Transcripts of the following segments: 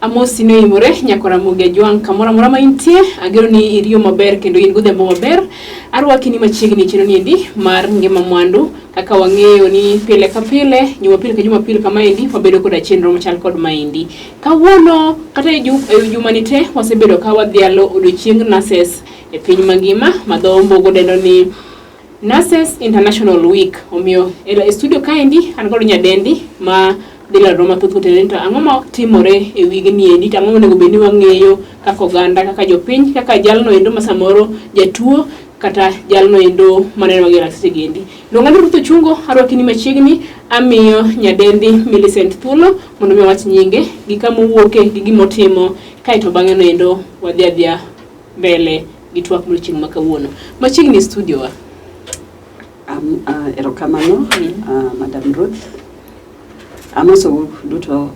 Amosi no imore nyakora muge juang kamora mora maintie agero ni iriyo maber kendo in godhiambo maber arwaki ni machiegni chino niendi mar Ngima Mwandu kaka wang'eyo ni pile ka pile Jumapil ka Jumapil kama endi wabedo koda chenro machal kod maendi kawuono kata Juma ni te wasebedo ka wadhialo odiochieng nurses e piny mangima madhombo godendo ni Nurses International Week omiyo e studio kaendi an kod nyadendi ma dila roma tutko tenenta angoma timore e wigni endi tangoma nego beni wang'eyo kaka oganda kaka jopiny kaka jalno endo masamoro jatuo kata jalno endo maneno magira segendi longani ruto chungo arwaki ni machiegni amiyo nyadendi Millicent thulo mondo mi wach nyinge gi kama wuoke gi gimotimo kaito bang'e no endo wadhiadhia mbele gi twak mchieng makawuono machiegni studio wa erokamano Madam Ruth amoso duto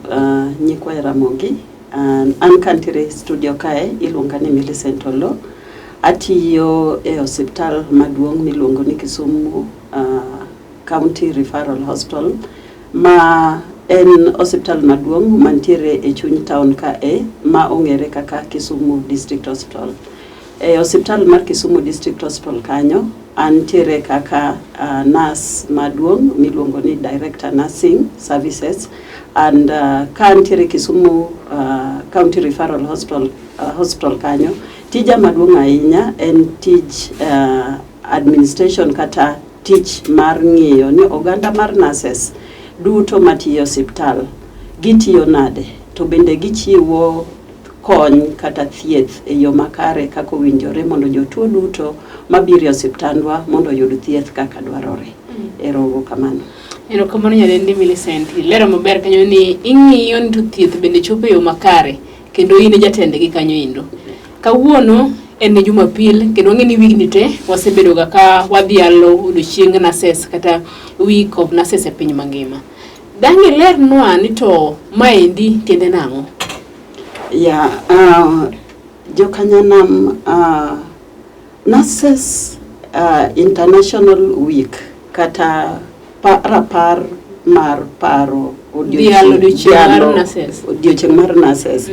nyikwa Ramogi an kantiere studio kae iluonga ni Millicent Olo atiyo e hospital maduong' miluongo ni Kisumu County Referral Hospital ma en hospital maduong' mantiere e chuny town kae ma ong'ere kaka Kisumu District Hospital. E hospital mar Kisumu District Hospital kanyo antiere kaka nurse maduong' miluongo ni Director Nursing Services and ka antiere Kisumu County Referral Hospital kanyo tija maduong' ahinya en tij administration kata tich mar ng'iyo ni oganda mar nurses duto matiyo hospital gitiyo nade to bende gichiwo kony kata thieth e yo makare kaka owinjore mondo jotuo duto mabiro hospitandwa mondo oyud thieth kaka dwarore. Erokamano nyadendi Millicent lero maber kanyo ni ing'iyo ni thieth bende chopo e yo makare kendo in jatende gi kanyo indo kawuono en Jumapil kendo ng'eni wigni te wasebedo ga ka wadhialo odiochieng nurses kata week of nurses e piny mangima dangi ler nwa ni to maendi tiende nang'o? Jokanyanam Nurses International Week kata rapar mar paro odiochieng mar nurses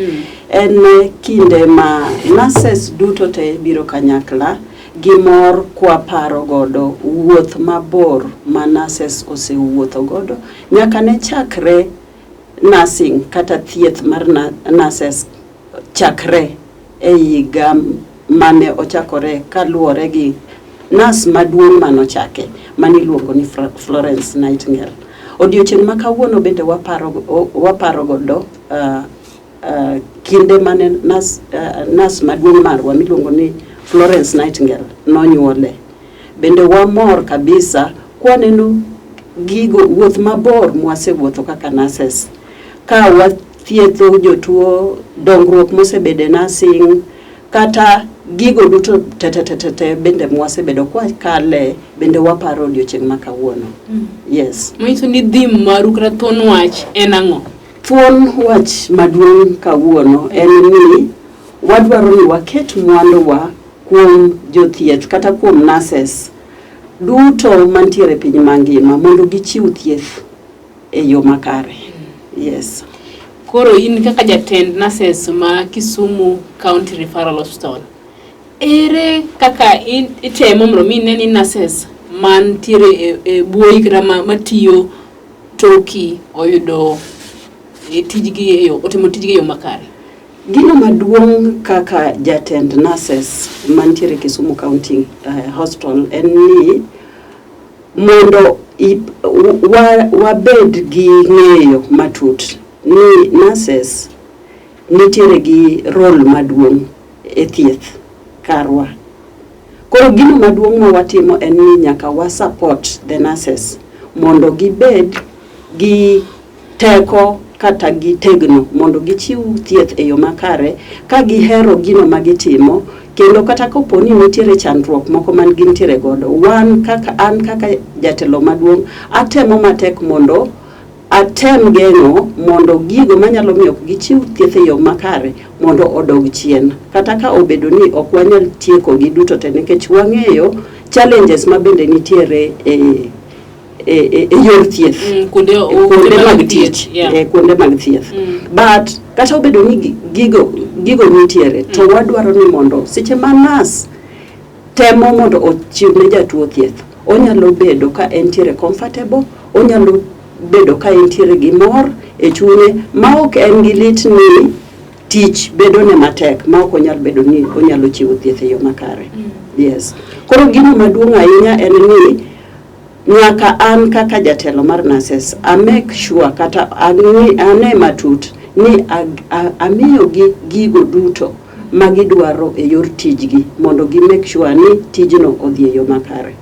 en kinde ma nurses duto te biro kanyakla gimor kwa paro godo wuoth mabor ma nurses osewuotho godo nyaka ne chakre nursing kata thieth mar nurses chakre e higa mane ochakore kaluwore gi nurse maduong' manochake maniluongo ni Florence Nightingale. Odiochieng' ma kawuono bende waparo godo kinde mane nurse maduong' marwa miluongo ni Florence Nightingale nonyuole. Bende wamor kabisa kwaneno gigo wuoth mabor mwasewuotho kaka nurses ka wathietho jotuo dongruok mosebede nursing kata gigo duto te bende mwasebedo kwa kale bende waparo odiochieng' makawuono. Yes. Moito ni dhim maru kata thuon wach en ang'o? Thuon wach maduong' kawuono en ni wadwaro ni waket mwanduwa kuom jothieth kata kuom nurses duto mantiere piny mangima mondo gichiw thieth e yo makare. Yes. Koro in kaka jatend nurses ma Kisumu County Referral Hospital ere kaka itemo mondo mine ni nurses mantiere e buoyi kata matiyo toki oyudo tijgi e yo otimo tijgi e yo makare? Gino maduong' kaka jatend nurses mantiere Kisumu County Hospital en ni mondo wabed gi ng'eyo matut ni nurses nitiere gi role maduong' e thieth karwa. Koro gino maduong' ma watimo en ni nyaka wa support the nurses mondo gibed gi teko kata gi tegno mondo gichiw thieth e yo makare ka gihero gino magitimo kendo kata kopo ni nitiere chandruok moko man gintiere godo an kaka jatelo maduong' atemo matek mondo atem geng'o mondo gigo manyalo miyo gichiw thieth e yo makare mondo odog chien kata ka obedo ni ok wanyal tieko gi duto te nikech wang'eyo challenges ma bende nitiere yor thieth kuonde mag thieth but kata obedo ni gigo nitiere to wadwaro ni mondo seche manas temo mondo ochiw ne jatuo thieth onyalo bedo ka entiere comfortable, onyalo bedo ka entiere gi mor e chunye ma ok en gi lit ni tich bedo ne matek ma ok onyal bedo ni onyalo chiwo thieth e yo makare. Yes. Koro gino maduong' ahinya en ni nyaka an kaka jatelo mar nurses I make sure kata ane matut ni amiyo gi gigo duto magidwaro e yor tijgi mondo gi make sure ni tijno odhi e yo makare.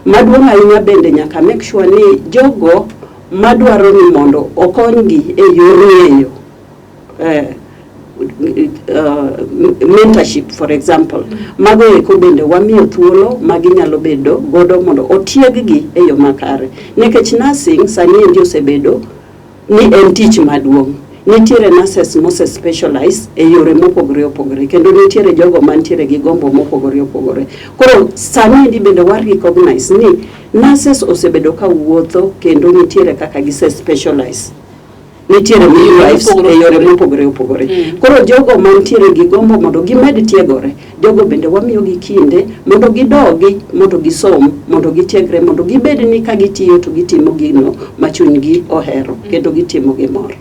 Maduong' ahinya bende nyaka make sure ni jogo madwaro ni mondo okonygi e yor ng'eyo mentorship for example mago eko bende wamiyo thuolo maginyalo bedo godo mondo otieggi e yo makare nikech nursing sani endi osebedo ni en tich maduong'. Nitiere nurses mose specialize e yore mopogore opogore kendo nitiere jogo mantiere gi gombo mopogore opogore. Koro sani endi bende wa recognize ni nurses osebedo ka wuotho kendo nitiere kaka gise specialize. Nitiere midwives e yore mopogore opogore. Koro jogo mantiere gi gombo mondo gimed tiegore, jogo bende wamiyo gi kinde mondo gidogi, mondo gisom, mondo gitiegre, mondo gibed ni ka gitiyo to gitimo gino ma chunygi ohero kendo gitimo gi mor.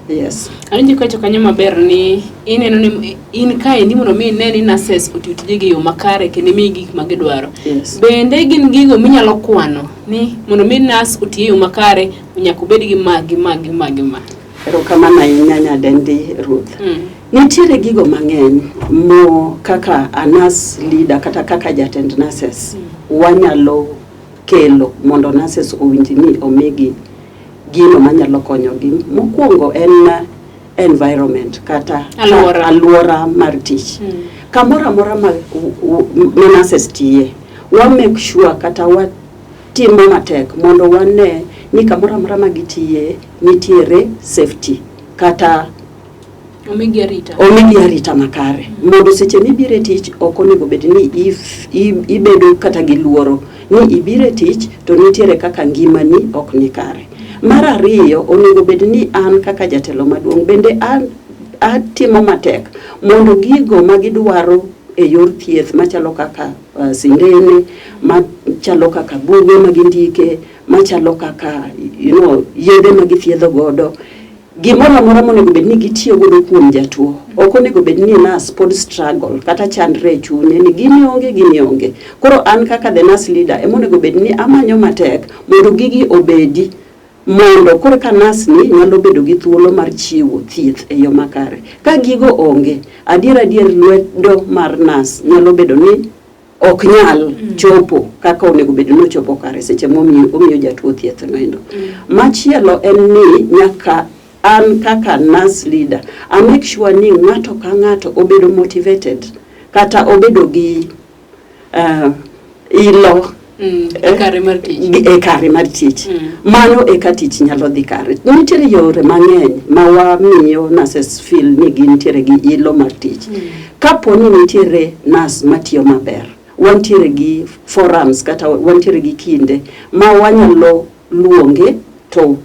Yes. Anji kwacho kanyo maber ni ineno ni in kae ni mondo mi ne ni nurses otiyo tijegi yo makare kendo mi gik magidwaro. Yes. Bende gin gigo minyalo kwano ni mondo mi nurse otiyo yo makare nyaka obed gi magi. Ero kamano ahinya nyadendi Ruth. Nitiere gigo mang'eny mo kaka a nurse leader kata kaka jatend nurses wanyalo kelo mondo nurses owinj ni omigi gino manyalo konyogi. Mokwongo en environment kata alwora mar tich. Kamora mora ma nurses tiye wa make sure kata wa timo matek mondo wane ni kamora mora magitiye nitiere safety kata omigi arita makare mondo seche mibire tich ok onego bed ni ibedo kata gi luoro ni ibire tich to nitiere kaka ngimani ok ni kare. Mar ariyo onego bed ni an kaka jatelo maduong' bende atimo matek mondo gigo magidwaro e yor thieth machalo kaka sindene, machalo kaka buge magindike, machalo kaka yedhe magithiedho godo, gimoro amora monego bed ni gitiyo godo kuom jatuo. Ok onego bed ni nurse pod struggle kata chandre chunye ni gini onge. Koro an kaka the nurse leader emonego bed ni amanyo matek mondo gigi obedi mondo koro ka nurse ni nyalo bedo gi thuolo mar chiwo thieth e yo makare. Ka gigo onge, adier lwedo mar nurse nyalo bedo ni ok nyal chopo kaka onego bed no chopo kare seche momiyo jatuo thieth noendo. Machielo en ni nyaka an kaka nurse leader I make sure ni ng'ato ka ng'ato obedo motivated kata obedo gi ilo kare mar tich. Mano eka tich nyalo dhi kare. Nitiere yore mang'eny ma wamiyo nurses feel ni gintiere gi ilo mar tich. Kapo ni nitiere nurse matiyo maber, wantiere gi forums kata wantiere gi kinde ma wanyalo luonge to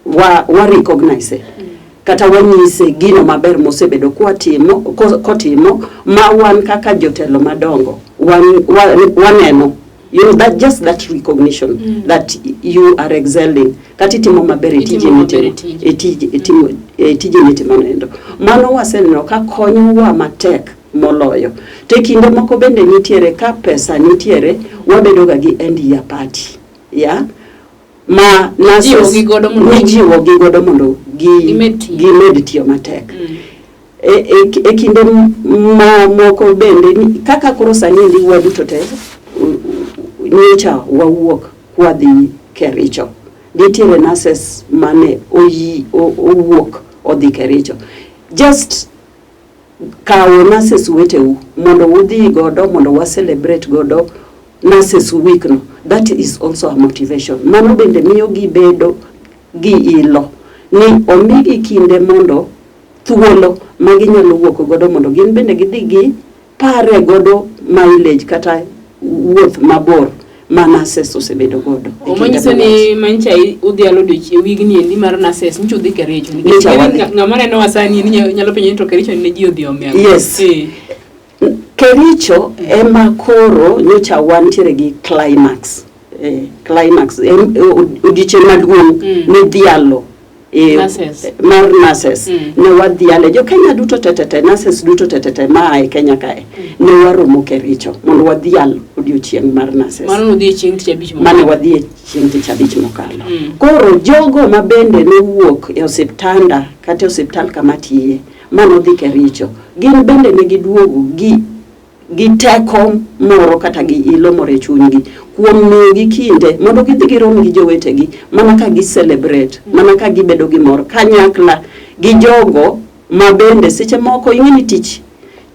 wa recognize kata wanyise gino maber mosebedo kotimo ma wan kaka jotelo madongo waneno. You know, that recognition that you are excelling. Kati timo maber tije mitimo nendo. Mano waseneno ka konyowa matek moloyo. Te kinde moko bende nitiere ka pesa nitiere wabedo ga gi end year party. Ma nurses nijiwo gi godo mondo gimed tiyo matek. E kinde ma moko bende kaka koro sani ndi waduto te nyocha wawuok kwadhi Kericho. Nitiere nurses mane owuok odhi Kericho. Just kawo nurses weteu mondo udhi godo mondo wa celebrate godo nurses week no. That is also a motivation. Mano bende miyo gibedo gi ilo ni omigi kinde mondo thuolo maginyalo wuok godo mondo gin bende gidhi gi pare godo mileage kata wuoth mabor manases osebedo godo. Omanyiso ni mancha udhialo dochi wigni endi mar nases nchu dhi Kericho. Ng'amane no wasani ni nyalo penjo ni to Kericho ni ji odhi omia. Yes. Kericho ema koro nyocha wantiere gi climax. Climax odiche maduong' ni Dhialo. Mar nases ne wadhiale jo Kenya duto tetete nases duto tetete ma e Kenya kae ne waromo Kericho mondo wadhial odiochieng' mar nases mano odhi chieng' tich abich mane wadhi chieng' tich abich mokalo. Koro jogo mabende ne wuok e osiptanda kata osiptal kama tiye mano dhi Kericho gin bende ne giduogo gi teko moro kata gi ilo moro e chunygi kuom miyo gi kinde mondo gidhi girom gi jowetegi mana ka gi celebrate mana ka gibedo gi mor kanyakla gi jogo mabende seche moko ing'eni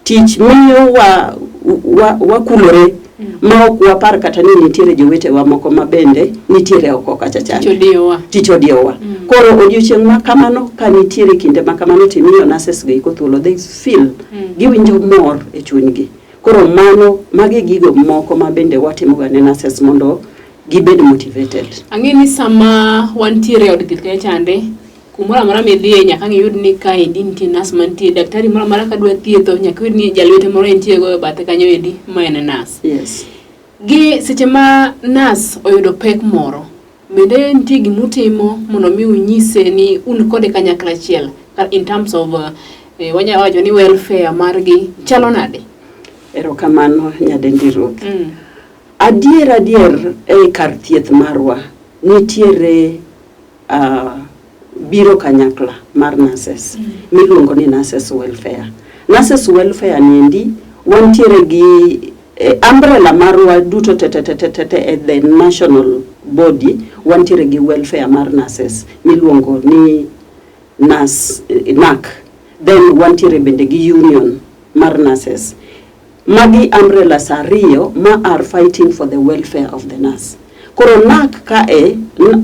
tich miyo wakulore ma ok wapar kata ni nitiere jowetewa moko mabende nitiere oko kacha chande tich odiowa. Koro odiochieng' ma kamano ka nitiere kinde ma kamano timiyo nases gi thuolo they feel giwinjo mor e chunygi. Koro mano magi gigo moko mabende watimo ga ne nases mondo gibed motivated. Ang'eni sama wantiere od thieth kae chande kumora mara medhie nyaka ng'iyud ni kae nitie nas mantie daktari mora mara ka dwa thietho nyaka yud ni jalwete moro entie go bathe kanyo edi ma en nas. Yes. Gi seche ma nas oyudo pek moro bende nitie gimutimo mondo mi unyise ni un kode kanyakla achiel in terms of wanyawacho ni welfare margi chalo nade? Erokamano nyadendi Ruth. Adier e kar thieth marwa nitiere biro kanyakla mar nases miluongo ni nases welfare. Nases welfare niendi wantiere gi umbrella marwa duto tetete at the national body wantiere gi welfare mar nases miluongo ni NAC. Then wantiere bende gi union mar nases. Magi umbrellas ariyo ma are fighting for the welfare of the nurse. Koro NAC kae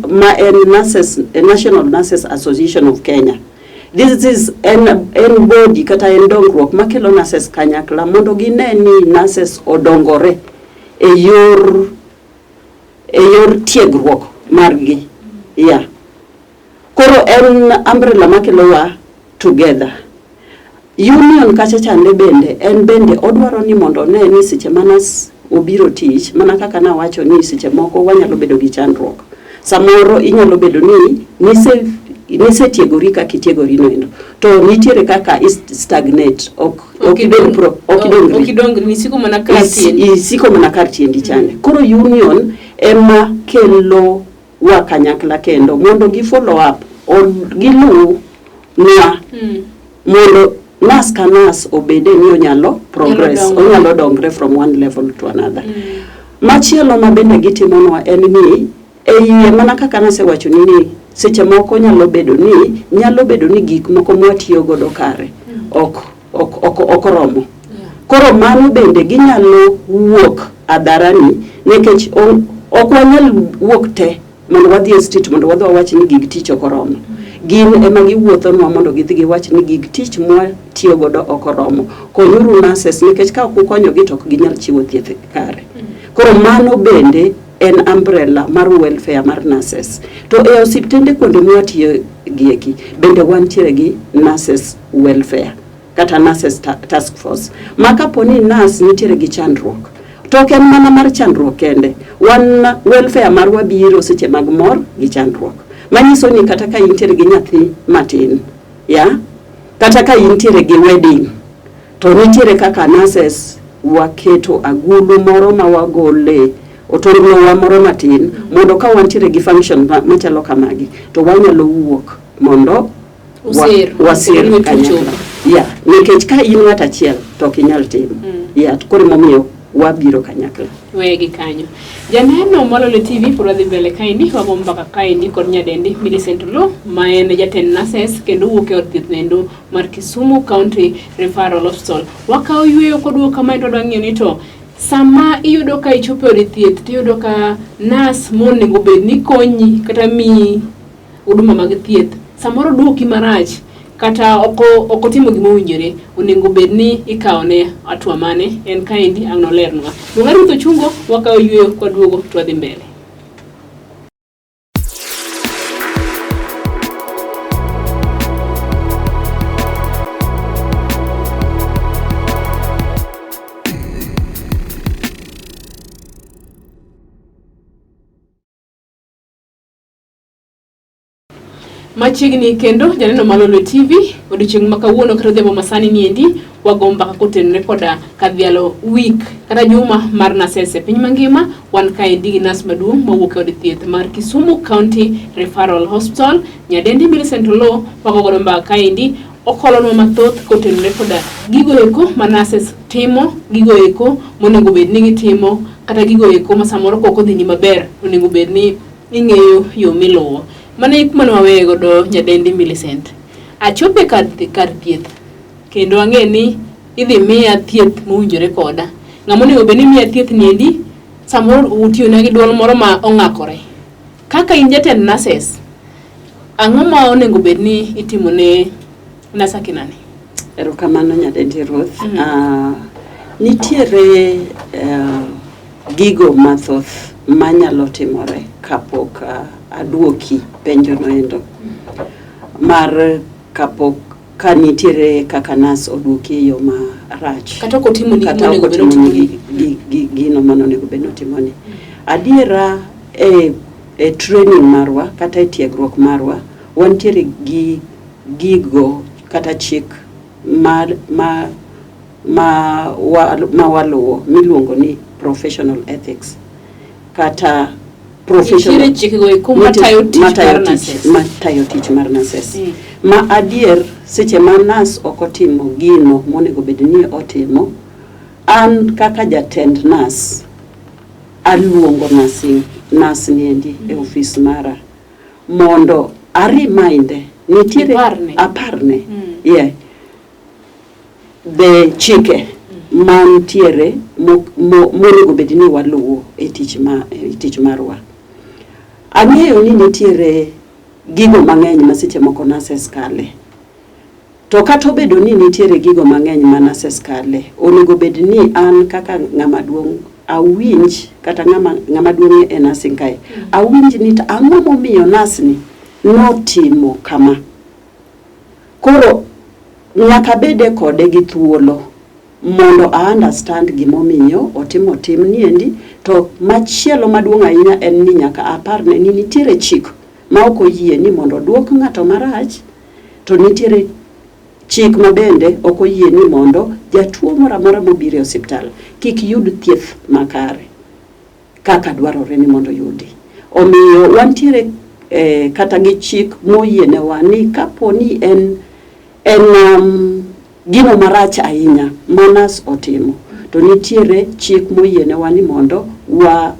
ma en nurses, National Nurses Association of Kenya. This is en body kata en dongruok makelo nurses kanyakla mondo gine ni nurses odongore e yor tiegruok margi. Yeah. Koro en umbrella makelo wa together. Union kacha chande bende en bende odwaro ni mondo ne ni seche manas obiro tich mana kaka na wacho ni seche moko wanyalo bedo gi chandruok samoro inyalo bedo ni nise tiegori ka kitiegori noendo to nitiere kaka stagnate okidongri nisiko mana kartiendi isiko mana kartiendi chande. Koro union ema kelo wa kanyakla kendo mondo gi follow up or gilu na mondo nas ka nas obede ni onyalo progress onyalo dongre from one level to another. Machielo mabende gitimonwa en ni yie mana kaka nase wacho ni seche moko nyalo bedo ni gik moko mwatiyo godo kare ok romo. Koro mano bende ginyalo wuok adarani nekech ok wanyal wuok te mondo wadhi e street mondo wadhi wawach ni gig tich ok oromo. Gin ema giwuotho nwa mondo gidhi giwach ni gig tich mwa tiyo godo ok oromo. Konyuru nurses nikech ka kukonyo gi to ok ginyal chiwo thieth kare. Koro mano bende en umbrella mar welfare mar nurses. To e osiptende kuonde mwatiyo gieki bende wantiere gi nurses welfare kata nurses task force. Maka poni nurse nitiere gi chandruok. Token mana mar chandruok kende. Wan welfare marwa biro seche mag mor gi chandruok. Manyiso ni kata ka intiere gi nyathi matin, ya? Kata ka intiere gi wedding, to nitiere kaka nurses waketo agulu moro ma wagole otorno wa moro matin mondo ka wantiere gi function machalo kamagi to wanyalo wuok mondo wasir kanyakla. Ya, nikech ka in ng'at achiel to kinyal timo. Ya, koro momiyo wabiro kanyakla. Wegi kanyo. Janeno Lolwe TV puradhi mbele kaindi wabo mpaka kaindi kod nyadendi Millicent Lo ma en jatend nurses kendo wuok e od thieth nendo mar Kisumu County Referral Hospital. Wakao yweyo kodwo kama to dwang'io ni to sama iyudo ka ichopo od thieth tiyudo ka nurse monego bed ni konyi kata mi huduma mag thieth samoro duoki marach kata oko timo gima owinjore onego bed ni ikaone atua mane en kaendi ang'no lernwa. Ng'aru to chungo wakawo yweyo kwa duogo twadhi mbele. Machiegni kendo janeno mar Lolwe TV odiochieng' ma kawuono kata odhiambo masani niendi wagomba kotenre koda kadhialo week kata juma mar nasese piny mangima wan kaendi gi nas maduong' mawuok e od thieth mar Kisumu County Referral Hospital nyadendi Millicent Lo wagogodo mbaka kaendi okolonwa mathoth kotenre koda gigo eko ma nases timo, gigo eko monego bed ni gitimo kata gigo eko ma samoro kok odhi ni maber onego bed ni ing'eyo yo miluwo. Mana ikmano wawe godo nyadendi Millicent. Achope kar thieth kendo ang'e ni idhi miya thieth mowinjore koda. Ng'ama onego bed ni miya thieth niendi samoro utiyona gi duol moro ma ong'akore. Kaka in jatend nurses, ang'o ma onego bed ni itimo ne nasa kinani? Erokamano nyadendi Ruth. Nitiere gigo mathoth manyalo timore kapok aduoki penjo noendo mar kapok ka nitiere kaka nas oduoki yo marach kata kotimo ni monego bed ni gino monego bed ni otimoni. Adiera e training marwa kata e tiegruok marwa wantiere gi gigo kata chik ma waluwo miluongo ni professional ethics kata professional matayo tich mar nurses. Ma adier seche ma nas okotimo gino monego bed ni otimo, an kaka jatend nas aluongo nas niendi e office mara mondo ariminde nitiere aparne the chike mantiere monego bed ni waluwo e tich marwa. Ang'eyo ni nitiere gigo mang'eny ma seche moko nurses kale. To kata obedo ni nitiere gigo mang'eny ma nurses kale, onego bed ni an kaka ng'ama duong' awinj kata ng'ama duong' e nursing kae. Awinj ni ang'o momiyo nurse ni notimo kama. Koro nyaka bede kode gi thuolo mondo a understand gimomiyo otimo tim niendi. To machielo maduong' ahinya en ni nyaka aparne ni nitiere chik ma ok oyie ni mondo duok ng'ato marach, to nitiere chik ma bende ok oyie ni mondo jatuo moro amora mobiro e osiptal kik yud thieth makare kaka dwarore ni mondo yudi. Omiyo wantiere kata gi chik moyiene wa ni kapo ni en gino marach ahinya manas otimo, to nitiere chik moyiene wa ni mondo wa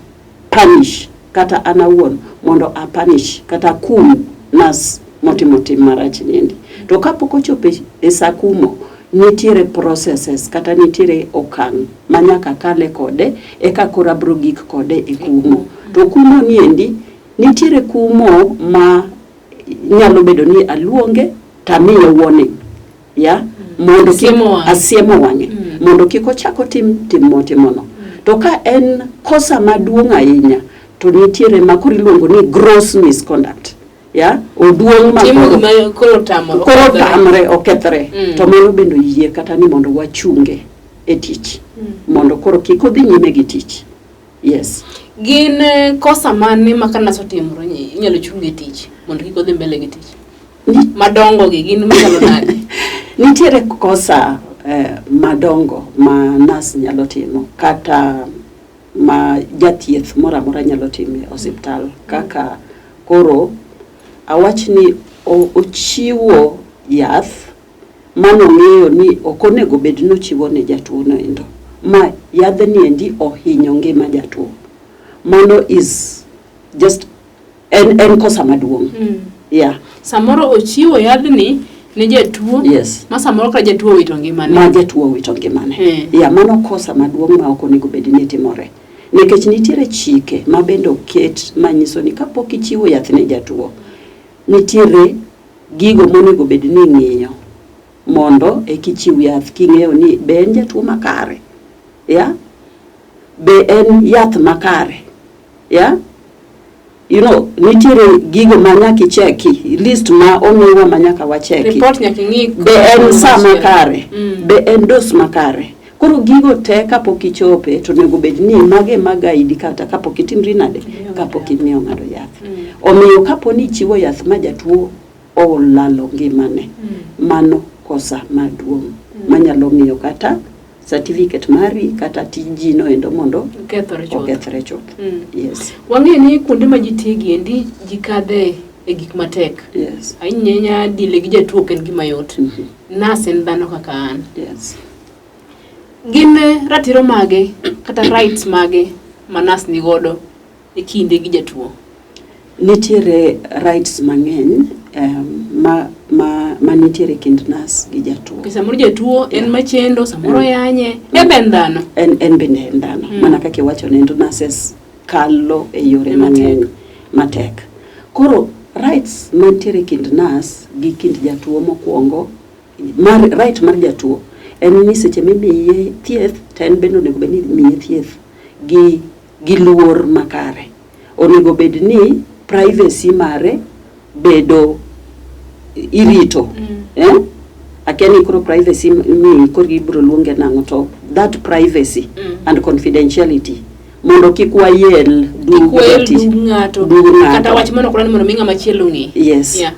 punish kata anawuon mondo a punish kata kum nas motimo tim marach niendi. To kapok ochope e sakumo nitiere processes kata nitiere okang' manyaka kale kode eka kora bro gik kode e kumo. To kumo niendi nitiere kumo ma nyalo bedo ni aluonge tamiye warning mondo asiemo wang'e mondo kiko chako tim motimono. To ka en kosa maduong' ahinya to nitiere ma koro iluongo ni gross misconduct oduong' ma koro tamre okethre. To mano bendo yie kata ni mondo wachunge e tich mondo koro kiko dhi nyime gi tich. Yes. Gin kosa mane ma kana sotimro inyalo chunge tich mondo kiko dhi mbele gi tich madongo gi gin manyalo nade? Nitiere kosa madongo ma nas nyalo timo kata ma jathieth mora mora nyalo timo e osiptal, kaka koro awach ni ochiwo yath manong'eyo ni okonego bed no chiwo ne jatuo no endo, ma yadhni endi ohinyo ngima jatuo. Mano is just en kosa maduong'. Samoro ochiwo yadhni ne jatuo, ma samoro ka jatuo wito ngimane. Ma jatuo wito ngimane. Mano kosa maduong' ma okonego bed ni timore. Nikech nitiere chike ma bende oket manyiso ni kapok ichiwo yath ne jatuo, nitiere gigo monego bed ni ng'iyo mondo kichiw yath king'eyo ni be en jatuo makare ya be en yath makare ya nitiere gigo manyaka icheki list ma ong'ewa manyaka wacheki report nyaka ing'i be en sa makare be en dos makare koro gigo te kapok ichope to nego bed ni mage magaidi kata kapok itimri nade kapok imiyo ng'ato yath omiyo kaponi chiwo yath ma jatuo olalo ngimane mano kosa maduong' manyalo miyo kata certificate mari kata tijino endo mondo okethre chuth. Yes. Wang'e ni kuonde ma ji tigi endi ji kadhe e gik matek. Yes. Ahinya dile gi jatuo ken gima yot. Nas en dhano kaka an. Yes. Gin ratiro mage kata rights mage ma nas ni godo e kinde gi jatuo. Nitiere rights mang'eny ma nitiere kind nas gi jatuo. Samoro jatuo en machendo, samoro yanye, ben dhano. En bende en dhano. Mana kaka iwacho ne nurses kalo e yore mang'eny matek. Koro rights mantiere kind nas gi kind jatuo mokwongo, right mar jatuo en ni seche mimiye thieth, to en bende onego bed ni miye thieth gi luor makare. Onego bed ni privacy mare bedo irito. Akiani koro privacy mi koro ibro luonge nang'o to that privacy and confidentiality mondo kik wayel dug ng'ato kata wach mano korani mondo mi ng'ama chielo ng'i. Yes. Yeah.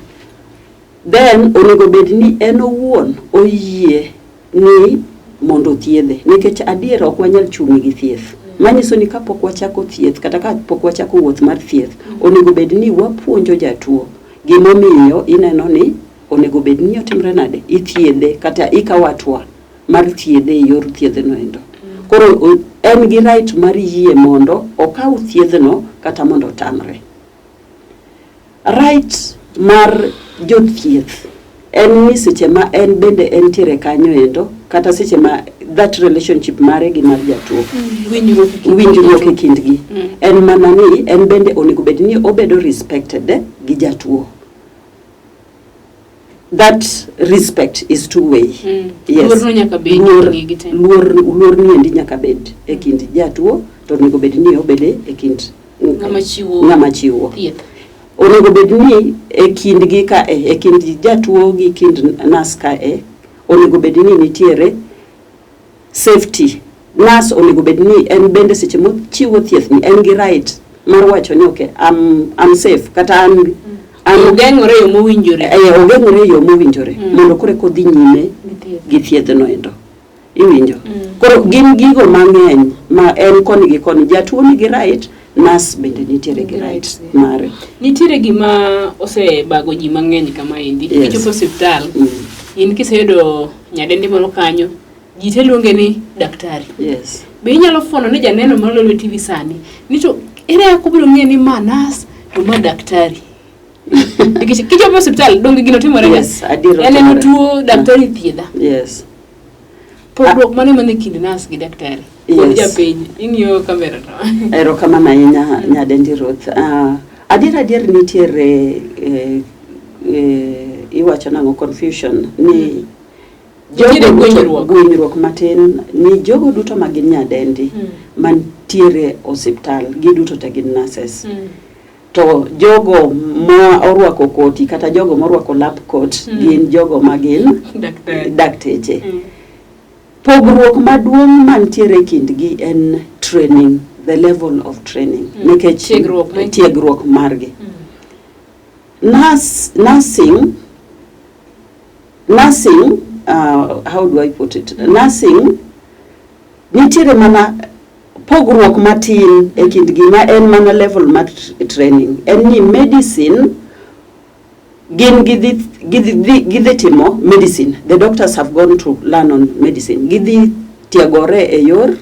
Then onego bed ni en owuon oyie ni mondo thiedhe nikech adier ok wanyal chung' gi thieth. Manyiso ni kapok wachako thieth kata kapok wachako wuoth mar thieth onego bed ni wapuonjo jatuo gimomiyo ineno ni onego bed ni otimre nade ithiedhe kata ikawatwa mar thiedhe e yor thiedhno endo. Koro en gi right mar yie mondo okaw thiedhno kata mondo otamre. Right mar jothieth en ni seche ma en bende entiere kanyo endo kata seche ma that relationship mare gi mar jatuo winjruok e kindgi en mana ni en bende onego bed ni obedo respected gi jatuo. That respect is two way. Yes. Luor ni endi nyaka bed e kind jatuo to onego bed ni obede e kind ng'ama chiwo. Onego bed ni e kindgi ka e kind jatuo gi kind nas ka onego bed ni nitiere safety. Nas onego bed ni en bende seche mochiwo thieth ni en gi right mar wacho ni okay I'm safe kata ogeng'ore yo mowinjore mondo kore kodhi nyime gi thiedhno endo. Iwinjo? Koro gin gigo mang'eny ma en koni gi koni jatuo nigi right, nas bende nitiere gi right mare. Nitiere gima osebago ji mang'eny kama endi. Kichopo osiptal in kiseyudo nyadendi moro kanyo ji te luonge ni daktari. Yes. Be inyalo fono ni janeno mar Lolwe TV sani ni to ere akobiro ng'e ni ma nas to ma daktari. Kichopo hospital donge gino timore. Yes, adiro. En tuo daktari thiedha. Yes. Pogruok mane mane kind nas gi daktari? Yes. Japiny inyo kamera to. Ero kama na nyadendi Ruth. Adier nitiere iwacho nango confusion ni jogo gwenyruok matin ni jogo duto magin nyadendi mantiere hospital gi duto te gin nurses. To jogo ma orwako koti kata jogo ma orwako lab coat gin jogo magin dakteche. Pogruok maduong' mantiere kindgi en training, the level of training. Nikech tiegruok margi. Nursing, how do I put it? Nursing, nitiere mana pogruok matin e kindgi ma en mana level mar training. En ni medicine, gin gidhi timo medicine. The doctors have gone to learn on medicine. Gidhi tiegore e yor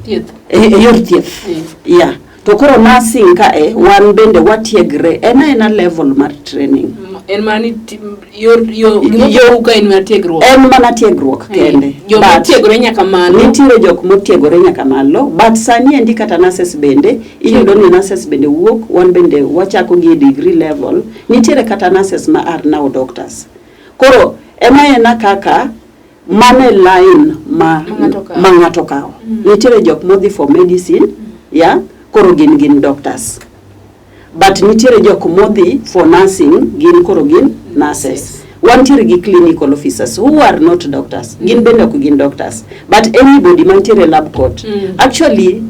thieth. Yeah. To koro nursing ka wan bende watiegre ena level mar training. en mani yo ka en mana tiegruok. En mana tiegruok kende. Jok motiegore nyaka malo. Nitiere jok motiegore nyaka malo, but sani endi kata nurses bende, iyudo ni nurses bende wuok, wan bende wachako gi degree level, nitiere kata nurses ma are now doctors. Koro, ena kaka mane line ma ng'ato kao. Nitiere jok modhi for medicine, koro gin doctors. But nitiere jok modhi for nursing, koro gin nurses. Wantiere gi clinical officers who are not doctors. Gin bende ok gin doctors. But anybody mantiere lab coat. Actually,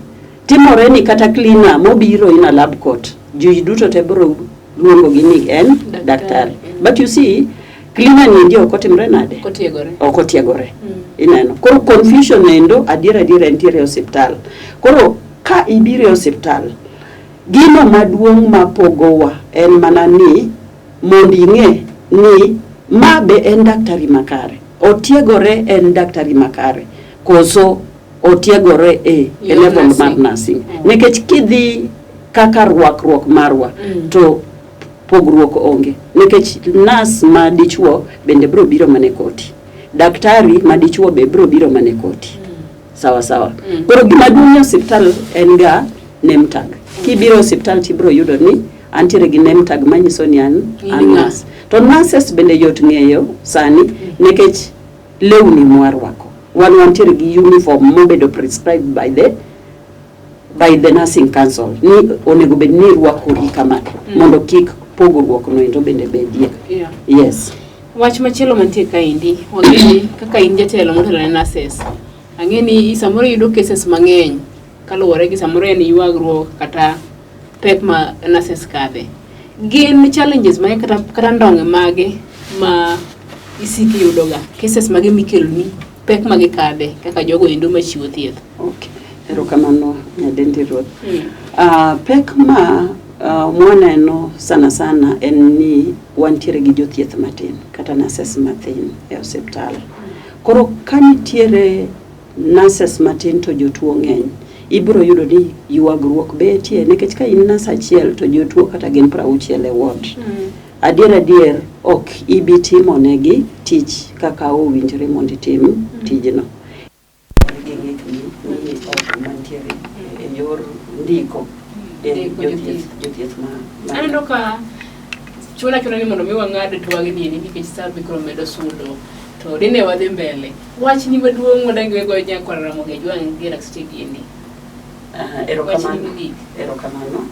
timore ni kata cleaner mobiro in a lab coat. Juji duto te bro luongo gi ni en daktari. But you see, cleaner ni ndio okotimre nade? Okotiegore. Ineno. Koro confusion endo adiera nitiere hospital. Koro ka ibire hospital, gino maduong' mapogowa en mana ni mondo ing'e ni ma be en daktari makare. Otiegore en daktari makare. Koso otiegore level mar nursing. Nikech kidhi kaka ruakruok marwa to pogruok onge. Nikech nurse ma dichuo bende bro biro mane koti. Daktari ma dichuo be bro biro mane koti. Sawa. Koro gima duong' hospital en ga name tag. Kibiro hospital tibro yudo ni antiere gi name tag manyiso ni an nurse. To nurses bende yot ng'eyo sani nikech lewni mwarwako. Wantiere gi uniform mobedo prescribed by the nursing council. Ni onego bed ni rwakori kama mondo kik pogruok no endo bende bedie. Yes. Wach machielo mantie kaendi, wangeni kaka in jatelo motelo ne nurses. Angeni samoro yudo cases mang'eny kaluwore gi samoro en yuagruok kata pek ma nurses kadhe. Gin challenges ma kata ndonge mage ma isiki yudoga, cases mage mikeloni, pek mage kadhe kaka jogo endo machiwo thieth. Okay. Erokamano nyadendi Ruoth. Pek ma mwaneno sana en ni wantiere gi jothieth matin kata nurses matin e hospital. Koro kanitiere nurses matin to jotuo ng'eny, ibro yudo ni yuagruok betie nikech ka in nurse achiel to jotuo kata gin 60 e ward. Adier ok ibi timo negi tich kaka owinjore mondo itim tijno. Mantiere e yor ndiko jothieth ma aneno ka chuna kino ni mondo mi wang'ad to wagni nikech sa bikro medo sudo to dine wadhi mbele. Wach ni maduong' madangi go nyakwa Ramogi Jwang gira stigini. Erokamano.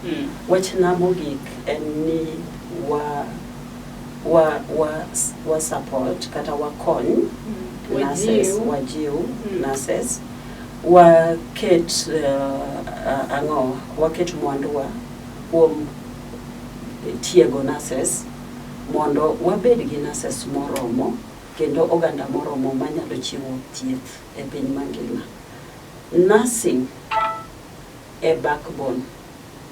Wach na mogik en ni wa support kata wa kony nurses, wajiu nurses, waket mwanduwa kuom tiego nurses mondo wabed gi nurses moromo kendo oganda moromo manyalo chiwo thieth e piny mangima. Nursing e backbone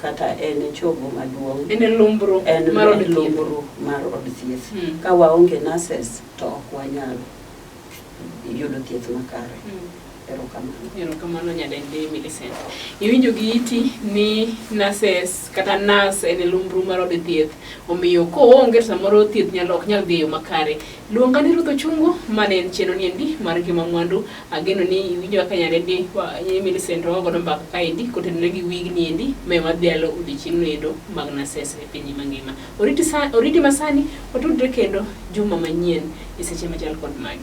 kata en chogo maduong', en lumbru mar od thieth. Ka waonge nurses to ok wanyal yudo thieth makare. Erokamano nyadendi Millicent. Iwinjo gi iti ni nurses kata nurse en lumbru mar od thieth, omiyo koonge samoro thieth ok nyal dhi makare. Luonga ni Ruth Ochungo mane en cheno niendi mar Ngima Mwandu. Ageno ni iwinjo kaka nyadendi Millicent ogodo mbaka kaendi kotenore gi wig niendi mema Dhialo odiochieng' noendo mag nurses e piny mangima. Oriti masani watudre kendo juma manyien e seche machal kod magi.